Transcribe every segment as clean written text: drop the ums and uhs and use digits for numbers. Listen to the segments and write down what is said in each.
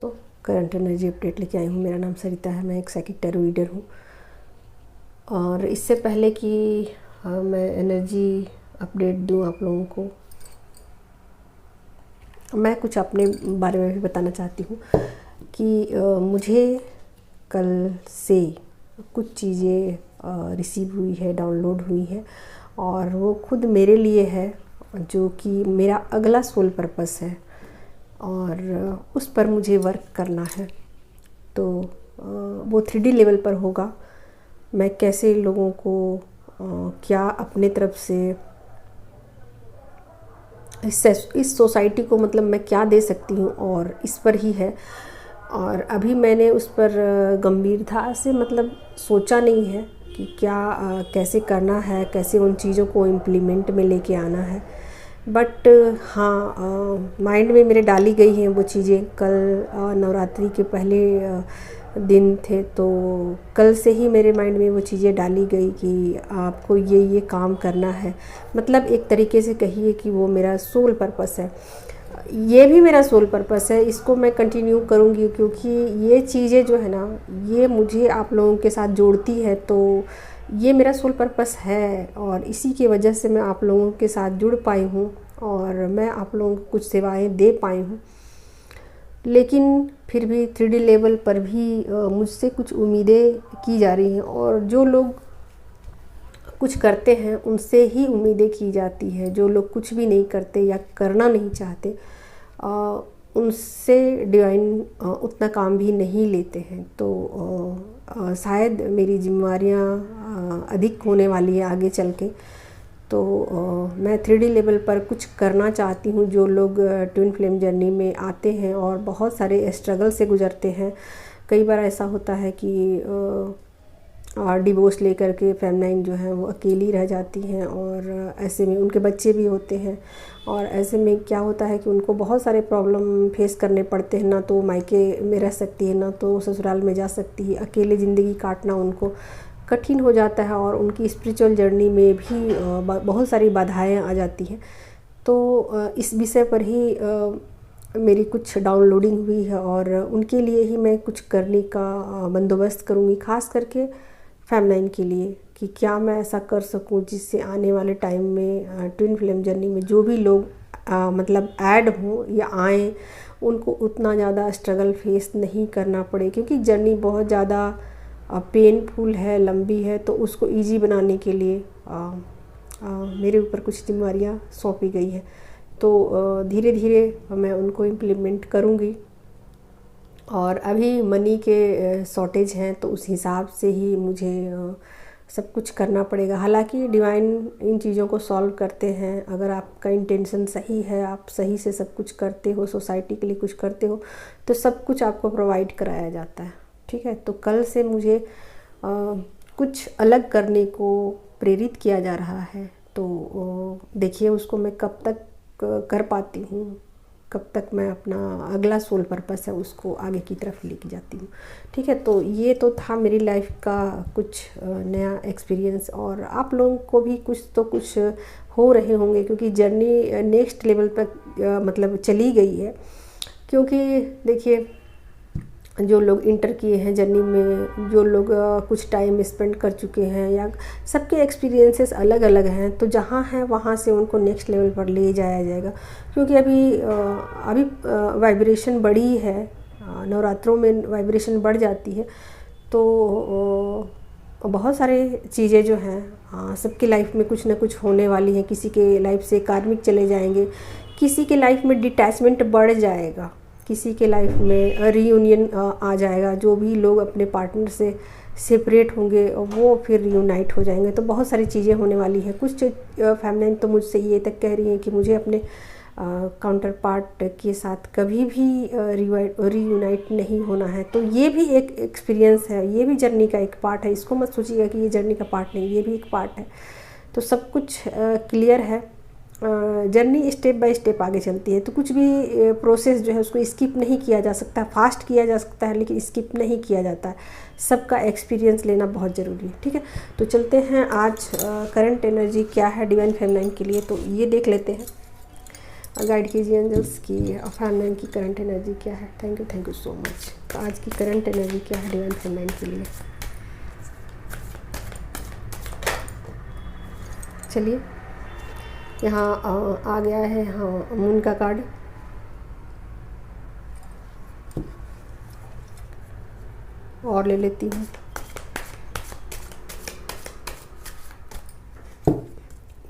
तो current energy update लेके आई हूँ। मेरा नाम सरिता है, मैं एक साइकिक टैरो रीडर हूँ। और इससे पहले कि मैं एनर्जी अपडेट दूँ आप लोगों को, मैं कुछ अपने बारे में भी बताना चाहती हूँ कि मुझे कल से कुछ चीज़ें रिसीव हुई है, डाउनलोड हुई है, और वो खुद मेरे लिए है, जो कि मेरा अगला सोल पर्पस है और उस पर मुझे वर्क करना है। तो वो 3D लेवल पर होगा। मैं कैसे लोगों को क्या अपने तरफ से इस सोसाइटी को मतलब मैं क्या दे सकती हूँ, और इस पर ही है। और अभी मैंने उस पर गंभीरता से मतलब सोचा नहीं है कि क्या कैसे करना है, कैसे उन चीज़ों को इम्प्लीमेंट में लेके आना है। बट हाँ, माइंड में मेरे डाली गई हैं वो चीज़ें। कल नवरात्रि के पहले दिन थे, तो कल से ही मेरे माइंड में वो चीज़ें डाली गई कि आपको ये काम करना है। मतलब एक तरीके से कहिए कि वो मेरा सोल पर्पस है। ये भी मेरा सोल पर्पस है, इसको मैं कंटिन्यू करूँगी, क्योंकि ये चीज़ें जो है ना, ये मुझे आप लोगों के साथ जोड़ती है। तो ये मेरा सोल पर्पस है और इसी की वजह से मैं आप लोगों के साथ जुड़ पाई हूँ और मैं आप लोगों को कुछ सेवाएं दे पाई हूँ। लेकिन फिर भी 3D लेवल पर भी मुझसे कुछ उम्मीदें की जा रही हैं, और जो लोग कुछ करते हैं उनसे ही उम्मीदें की जाती है। जो लोग कुछ भी नहीं करते या करना नहीं चाहते, उनसे डिवाइन उतना काम भी नहीं लेते हैं। तो शायद मेरी जिम्मेवारियाँ अधिक होने वाली है आगे चल के। तो मैं 3D लेवल पर कुछ करना चाहती हूँ। जो लोग ट्विन फ्लेम जर्नी में आते हैं और बहुत सारे स्ट्रगल से गुजरते हैं, कई बार ऐसा होता है कि डिवोर्स लेकर के फेमिनाइन जो है वो अकेली रह जाती हैं, और ऐसे में उनके बच्चे भी होते हैं। और ऐसे में क्या होता है कि उनको बहुत सारे प्रॉब्लम फेस करने पड़ते हैं। ना तो मायके में रह सकती है, ना तो ससुराल में जा सकती है। अकेले ज़िंदगी काटना उनको कठिन हो जाता है, और उनकी स्पिरिचुअल जर्नी में भी बहुत सारी बाधाएं आ जाती हैं। तो इस विषय पर ही मेरी कुछ डाउनलोडिंग हुई है, और उनके लिए ही मैं कुछ करने का बंदोबस्त करूँगी, ख़ास करके फेमिनाइन के लिए, कि क्या मैं ऐसा कर सकूं जिससे आने वाले टाइम में ट्विन फ्लेम जर्नी में जो भी लोग मतलब ऐड हों या आएँ, उनको उतना ज़्यादा स्ट्रगल फेस नहीं करना पड़े। क्योंकि जर्नी बहुत ज़्यादा पेनफुल है, लंबी है। तो उसको इजी बनाने के लिए मेरे ऊपर कुछ जिम्मेवारियाँ सौंपी गई है। तो धीरे धीरे मैं उनको इम्प्लीमेंट करूँगी। और अभी मनी के शॉर्टेज हैं, तो उस हिसाब से ही मुझे सब कुछ करना पड़ेगा। हालांकि डिवाइन इन चीज़ों को सॉल्व करते हैं। अगर आपका इंटेंशन सही है, आप सही से सब कुछ करते हो, सोसाइटी के लिए कुछ करते हो, तो सब कुछ आपको प्रोवाइड कराया जाता है। ठीक है। तो कल से मुझे कुछ अलग करने को प्रेरित किया जा रहा है। तो देखिए उसको मैं कब तक कर पाती हूँ, कब तक मैं अपना अगला सोल पर्पस है उसको आगे की तरफ लेके जाती हूँ। ठीक है। तो ये तो था मेरी लाइफ का कुछ नया एक्सपीरियंस, और आप लोगों को भी कुछ तो कुछ हो रहे होंगे, क्योंकि जर्नी नेक्स्ट लेवल पर मतलब चली गई है। क्योंकि देखिए, जो लोग इंटर किए हैं जर्नी में, जो लोग कुछ टाइम स्पेंड कर चुके हैं, या सबके एक्सपीरियंसेस अलग अलग हैं, तो जहाँ हैं वहाँ से उनको नेक्स्ट लेवल पर ले जाया जाएगा। क्योंकि अभी वाइब्रेशन बढ़ी है, नवरात्रों में वाइब्रेशन बढ़ जाती है। तो बहुत सारे चीज़ें जो हैं सबकी लाइफ में कुछ ना कुछ होने वाली हैं। किसी के लाइफ से कार्मिक चले जाएंगे, किसी के लाइफ में डिटैचमेंट बढ़ जाएगा, किसी के लाइफ में रीयूनियन आ जाएगा। जो भी लोग अपने पार्टनर से सेपरेट होंगे वो फिर रीयूनाइट हो जाएंगे। तो बहुत सारी चीज़ें होने वाली हैं। कुछ फेमिनाइन तो मुझसे ये तक कह रही हैं कि मुझे अपने काउंटर पार्ट के साथ कभी भी रीयूनाइट नहीं होना है। तो ये भी एक एक्सपीरियंस है, ये भी जर्नी का एक पार्ट है। इसको मत सोचिएगा कि ये जर्नी का पार्ट नहीं, ये भी एक पार्ट है। तो सब कुछ क्लियर है। जर्नी स्टेप बाय स्टेप आगे चलती है। तो कुछ भी प्रोसेस जो है उसको स्किप नहीं किया जा सकता। फास्ट किया जा सकता है, लेकिन स्किप नहीं किया जाता है। सबका एक्सपीरियंस लेना बहुत ज़रूरी है। ठीक है। तो चलते हैं आज करंट एनर्जी क्या है डिवाइन फेमिनाइन के लिए, तो ये देख लेते हैं। गाइड कीजिए एंजल्स की फेमिनाइन की करंट एनर्जी क्या है। Thank you so much. तो आज की करंट एनर्जी क्या है डिवाइन फेमिनाइन के लिए। चलिए यहाँ आ गया है हाँ मून का कार्ड। और ले लेती हूँ।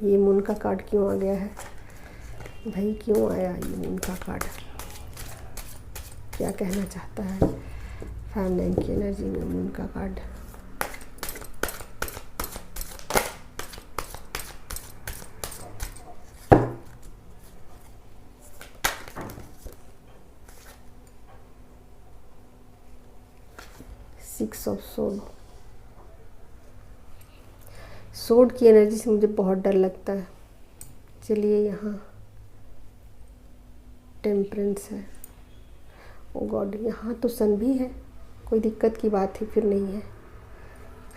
ये मून का कार्ड क्यों आ गया है भाई, क्यों आया ये मून का कार्ड, क्या कहना चाहता है फेमिनाइन की एनर्जी में मून का कार्ड। सिक्स ऑफ सोड। सोड की एनर्जी से मुझे बहुत डर लगता है। चलिए यहाँ टेम्परेंस है। ओ गॉड, यहाँ तो सन भी है, कोई दिक्कत की बात ही फिर नहीं है।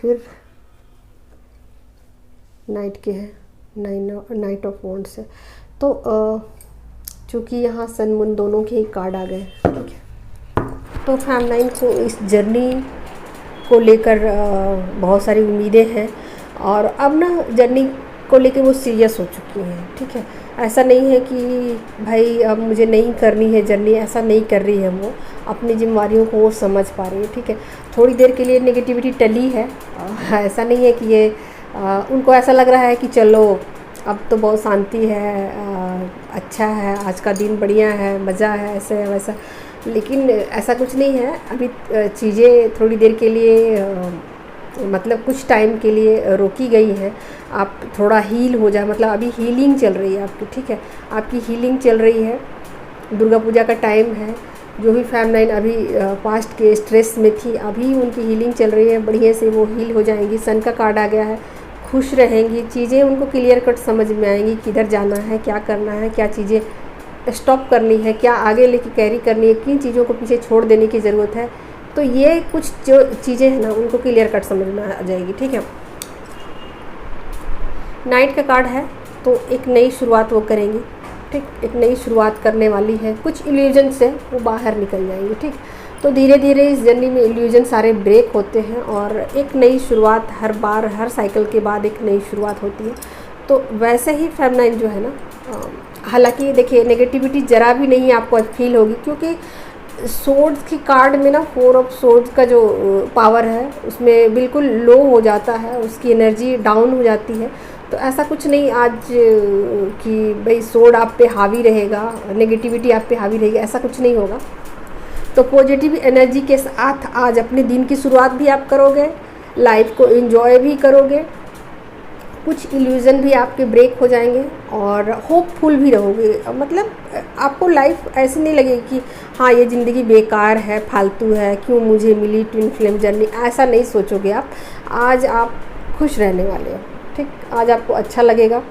फिर नाइट के है, नाइट ऑफ वॉन्ड्स है। तो चूँकि यहाँ सन मून दोनों के ही कार्ड आ गए, ठीक है, तो फेमिनाइन को इस जर्नी को लेकर बहुत सारी उम्मीदें हैं और अब ना जर्नी को लेकर वो सीरियस हो चुकी हैं। ठीक है, ऐसा नहीं है कि भाई अब मुझे नहीं करनी है जर्नी, ऐसा नहीं कर रही है। वो अपनी जिम्मेवारियों को वो समझ पा रही है। ठीक है, थोड़ी देर के लिए नेगेटिविटी टली है। ऐसा नहीं है कि ये उनको ऐसा लग रहा है कि चलो अब तो बहुत शांति है, अच्छा है, आज का दिन बढ़िया है, मज़ा है, ऐसे है वैसा। लेकिन ऐसा कुछ नहीं है। अभी चीज़ें थोड़ी देर के लिए मतलब कुछ टाइम के लिए रोकी गई हैं। आप थोड़ा हील हो जाए, मतलब अभी हीलिंग चल रही है आपकी। ठीक है, आपकी हीलिंग चल रही है। दुर्गा पूजा का टाइम है। जो भी फेमिनाइन अभी पास्ट के स्ट्रेस में थी, अभी उनकी हीलिंग चल रही है, बढ़िया से वो हील हो जाएंगी। सन का कार्ड आ गया है, खुश रहेंगी, चीज़ें उनको क्लियर कट समझ में आएंगी, किधर जाना है, क्या करना है, क्या चीज़ें स्टॉप करनी है, क्या आगे लेके कैरी करनी है, किन चीज़ों को पीछे छोड़ देने की ज़रूरत है। तो ये कुछ जो चीज़ें हैं ना उनको क्लियर कट समझ में आ जाएगी। ठीक है, नाइट का कार्ड है तो एक नई शुरुआत वो करेंगी। ठीक, एक नई शुरुआत करने वाली है। कुछ इल्यूजन से वो बाहर निकल जाएंगी। ठीक, तो धीरे धीरे इस जर्नी में इल्यूजन सारे ब्रेक होते हैं और एक नई शुरुआत हर बार, हर साइकिल के बाद एक नई शुरुआत होती है। तो वैसे ही फेमिनाइन जो है ना, हालांकि देखिए नेगेटिविटी ज़रा भी नहीं आपको फील होगी, क्योंकि सोर्ड्स की कार्ड में ना 4 ऑफ सोर्ड्स का जो पावर है उसमें बिल्कुल लो हो जाता है, उसकी एनर्जी डाउन हो जाती है। तो ऐसा कुछ नहीं आज कि भाई सोर्ड आप पे हावी रहेगा, नेगेटिविटी आप पे हावी रहेगी, ऐसा कुछ नहीं होगा। तो पॉजिटिव एनर्जी के साथ आज अपने दिन की शुरुआत भी आप करोगे, लाइफ को एंजॉय भी करोगे, कुछ इल्यूज़न भी आपके ब्रेक हो जाएंगे और होपफुल भी रहोगे। मतलब आपको लाइफ ऐसी नहीं लगेगी कि हाँ ये ज़िंदगी बेकार है, फालतू है, क्यों मुझे मिली ट्विन फ्लेम जर्नी, ऐसा नहीं सोचोगे आप। आज आप खुश रहने वाले हो। ठीक, आज आपको अच्छा लगेगा,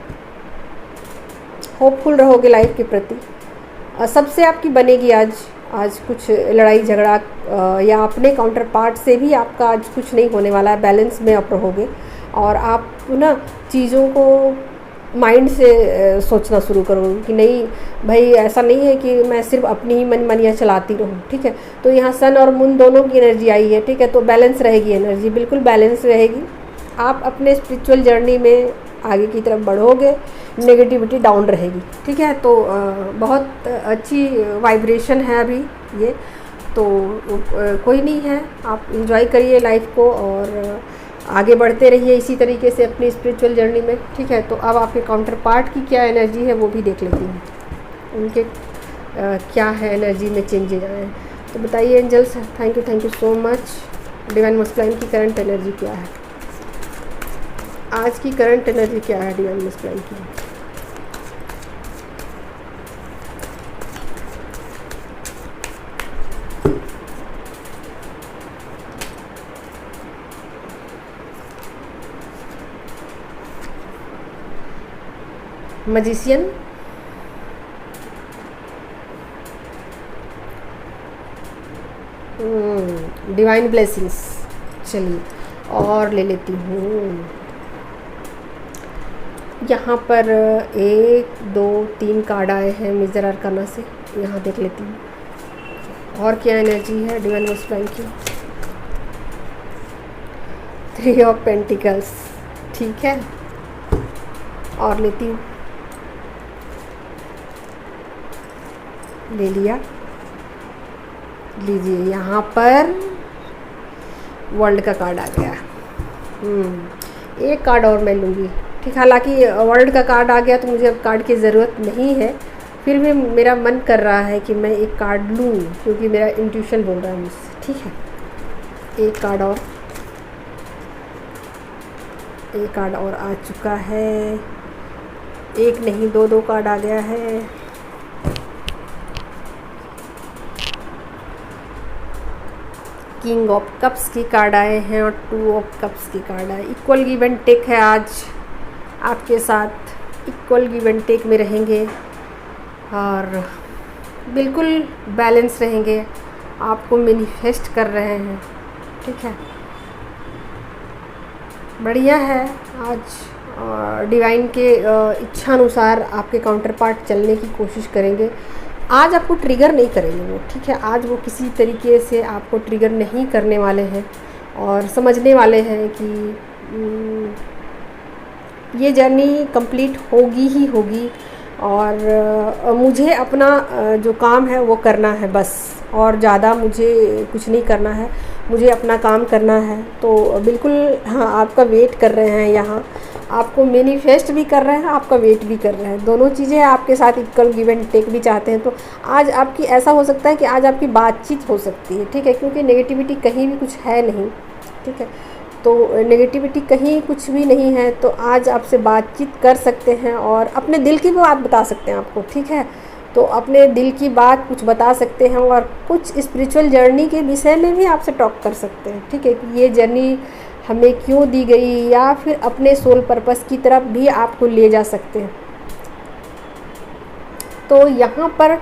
होपफुल रहोगे लाइफ के प्रति। सबसे आपकी बनेगी आज कुछ लड़ाई झगड़ा या अपने काउंटर पार्ट से भी आपका आज कुछ नहीं होने वाला है। बैलेंस में आप रहोगे और आप ना चीज़ों को माइंड से सोचना शुरू करोगे कि नहीं भाई ऐसा नहीं है कि मैं सिर्फ अपनी ही मनमानियाँ चलाती रहूँ। ठीक है, तो यहाँ सन और मून दोनों की एनर्जी आई है। ठीक है, तो बैलेंस रहेगी, एनर्जी बिल्कुल बैलेंस रहेगी। आप अपने स्पिरिचुअल जर्नी में आगे की तरफ बढ़ोगे, नेगेटिविटी डाउन रहेगी। ठीक है, तो बहुत अच्छी वाइब्रेशन है अभी ये। तो कोई नहीं है, आप इंजॉय करिए लाइफ को और आगे बढ़ते रहिए इसी तरीके से अपनी स्पिरिचुअल जर्नी में। ठीक है, तो अब आपके काउंटर पार्ट की क्या एनर्जी है वो भी देख लेती हूँ, उनके क्या है एनर्जी में चेंजेज आए हैं। तो बताइए angels. Thank you so much. Divine masculine की करंट एनर्जी क्या है, आज की करंट एनर्जी क्या है डिवाइन मस्कुलाइन की। Magician, divine blessings. चलिए और ले लेती हूँ। यहाँ पर 1 2 3 कार्ड आए हैं मेजर अरकाना से, यहाँ देख लेती हूँ और क्या एनर्जी है डिवाइन मस्कुलाइन की। 3 ऑफ पेंटिकल्स, ठीक है, और लेती हूँ, ले लिया। लीजिए यहाँ पर वर्ल्ड का कार्ड आ गया। एक कार्ड और मैं लूँगी, ठीक। हालांकि वर्ल्ड का कार्ड आ गया तो मुझे अब कार्ड की ज़रूरत नहीं है, फिर भी मेरा मन कर रहा है कि मैं एक कार्ड लूँ क्योंकि मेरा इंट्यूशन बोल रहा है मुझसे, ठीक है। एक कार्ड और आ चुका है। एक नहीं, दो कार्ड आ गया है। किंग ऑफ कप्स की कार्ड आए हैं और 2 ऑफ कप्स की कार्ड आए। इक्वल गिव एंड टेक है आज आपके साथ, इक्वल गिव एंड टेक में रहेंगे और बिल्कुल बैलेंस रहेंगे। आपको मैनिफेस्ट कर रहे हैं, ठीक है, बढ़िया है। आज डिवाइन के इच्छा अनुसार आपके काउंटर पार्ट चलने की कोशिश करेंगे। आज आपको ट्रिगर नहीं करेंगे वो, ठीक है। आज वो किसी तरीके से आपको ट्रिगर नहीं करने वाले हैं और समझने वाले हैं कि ये जर्नी कंप्लीट होगी ही होगी और मुझे अपना जो काम है वो करना है बस, और ज़्यादा मुझे कुछ नहीं करना है, मुझे अपना काम करना है। तो बिल्कुल हाँ, आपका वेट कर रहे हैं यहाँ, आपको मैनिफेस्ट भी कर रहे हैं, आपका वेट भी कर रहे हैं, दोनों चीज़ें आपके साथ इक्वल गिव एंड टेक भी चाहते हैं। तो आज आपकी ऐसा हो सकता है कि आज आपकी बातचीत हो सकती है, ठीक है, क्योंकि नेगेटिविटी कहीं भी कुछ है नहीं, ठीक है। तो नेगेटिविटी कहीं कुछ भी नहीं है, तो आज आपसे बातचीत कर सकते हैं और अपने दिल की बात बता सकते हैं आपको, ठीक है। तो अपने दिल की बात कुछ बता सकते हैं और कुछ स्पिरिचुअल जर्नी के विषय में भी आपसे टॉक कर सकते हैं, ठीक है, कि ये जर्नी हमें क्यों दी गई, या फिर अपने सोल पर्पस की तरफ भी आपको ले जा सकते हैं। तो यहाँ पर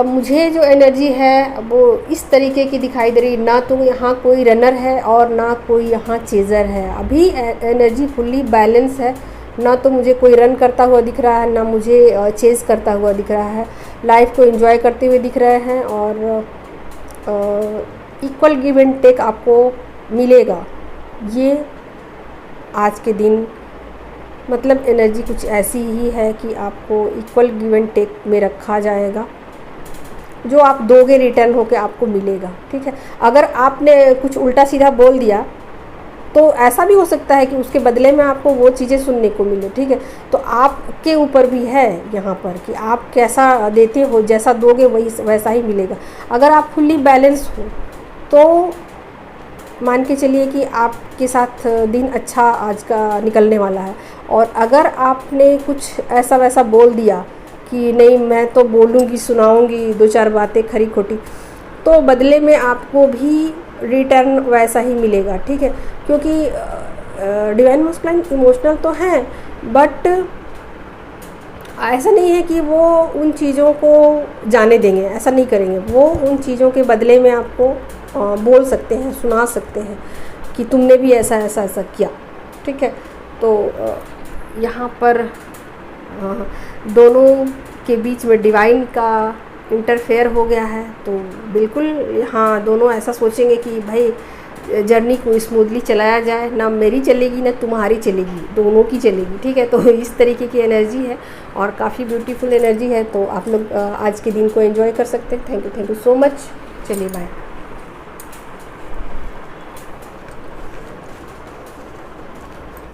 मुझे जो एनर्जी है वो इस तरीके की दिखाई दे रही, ना तो यहाँ कोई रनर है और ना कोई यहाँ चेज़र है। अभी एनर्जी फुल्ली बैलेंस है, ना तो मुझे कोई रन करता हुआ दिख रहा है, ना मुझे चेज़ करता हुआ दिख रहा है। लाइफ को एंजॉय करते हुए दिख रहे हैं और इक्वल गिव एंड टेक आपको मिलेगा। ये आज के दिन मतलब एनर्जी कुछ ऐसी ही है कि आपको इक्वल गिव एंड टेक में रखा जाएगा, जो आप दोगे रिटर्न होके आपको मिलेगा, ठीक है। अगर आपने कुछ उल्टा सीधा बोल दिया तो ऐसा भी हो सकता है कि उसके बदले में आपको वो चीज़ें सुनने को मिले, ठीक है। तो आपके ऊपर भी है यहाँ पर कि आप कैसा देते हो, जैसा दोगे वही वैसा ही मिलेगा। अगर आप फुल्ली बैलेंस हो तो मान के चलिए कि आपके साथ दिन अच्छा आज का निकलने वाला है। और अगर आपने कुछ ऐसा वैसा बोल दिया कि नहीं मैं तो बोलूँगी, सुनाऊँगी 2-4 बातें खरी खोटी, तो बदले में आपको भी रिटर्न वैसा ही मिलेगा, ठीक है। क्योंकि डिवाइन मस्कुलाइन इमोशनल तो हैं, बट ऐसा नहीं है कि वो उन चीज़ों को जाने देंगे, ऐसा नहीं करेंगे। वो उन चीज़ों के बदले में आपको बोल सकते हैं, सुना सकते हैं कि तुमने भी ऐसा ऐसा ऐसा किया, ठीक है। तो यहाँ पर दोनों के बीच में डिवाइन का इंटरफेयर हो गया है। तो बिल्कुल हाँ, दोनों ऐसा सोचेंगे कि भाई जर्नी को स्मूथली चलाया जाए, ना मेरी चलेगी ना तुम्हारी चलेगी, दोनों की चलेगी, ठीक है। तो इस तरीके की एनर्जी है और काफ़ी ब्यूटीफुल एनर्जी है। तो आप लोग आज के दिन को एंजॉय कर सकते हैं। Thank you so much. चलिए बाय।